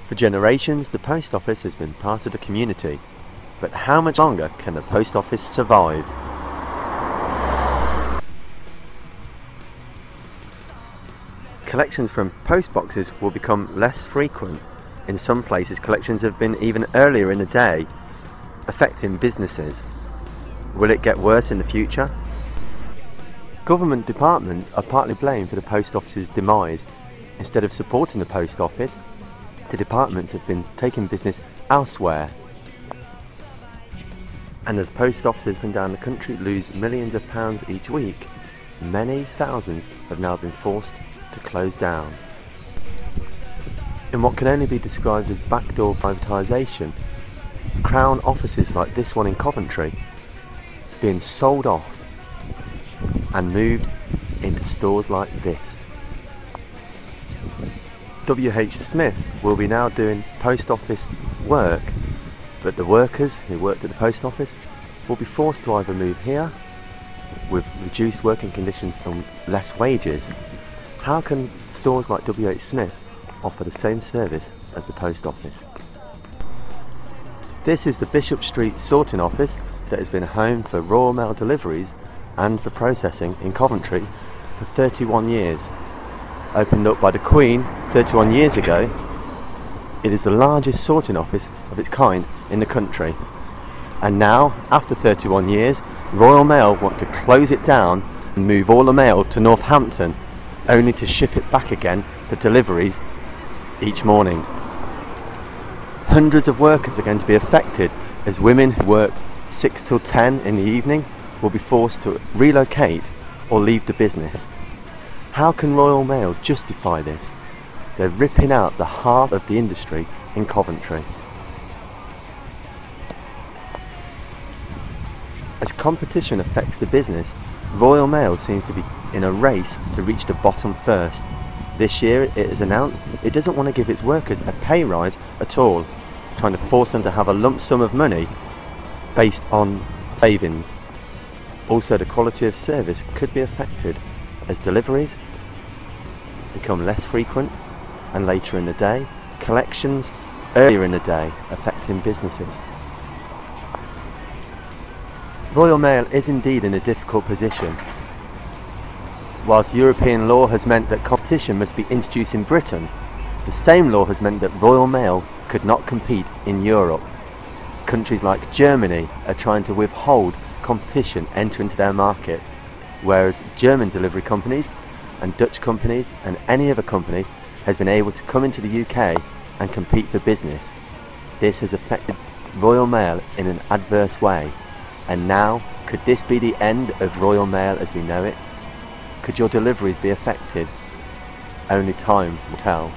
For generations, the post office has been part of the community. But how much longer can the post office survive? Collections from post boxes will become less frequent. In some places, collections have been even earlier in the day, affecting businesses. Will it get worse in the future? Government departments are partly blamed for the post office's demise. Instead of supporting the post office, the departments have been taking business elsewhere. And as post offices up and down the country lose millions of pounds each week, many thousands have now been forced to close down. In what can only be described as backdoor privatisation, Crown offices like this one in Coventry being sold off and moved into stores like this. WH Smiths will be now doing post office work, but the workers who worked at the post office will be forced to either move here with reduced working conditions and less wages. How can stores like WH Smith offer the same service as the post office? This is the Bishop Street sorting office that has been home for Royal Mail deliveries and for processing in Coventry for 31 years. Opened up by the Queen 31 years ago, it is the largest sorting office of its kind in the country. And now, after 31 years, Royal Mail want to close it down and move all the mail to Northampton, only to ship it back again for deliveries each morning. Hundreds of workers are going to be affected, as women who work 6 till 10 in the evening will be forced to relocate or leave the business. How can Royal Mail justify this? They're ripping out the heart of the industry in Coventry. As competition affects the business, Royal Mail seems to be in a race to reach the bottom first. This year it has announced it doesn't want to give its workers a pay rise at all, trying to force them to have a lump sum of money based on savings. Also, the quality of service could be affected as deliveries become less frequent and later in the day, collections earlier in the day, affecting businesses. Royal Mail is indeed in a difficult position. Whilst European law has meant that competition must be introduced in Britain, the same law has meant that Royal Mail could not compete in Europe. Countries like Germany are trying to withhold competition enter into their market, whereas German delivery companies and Dutch companies and any other company has been able to come into the UK and compete for business. This has affected Royal Mail in an adverse way. And now, could this be the end of Royal Mail as we know it? Could your deliveries be affected? Only time will tell.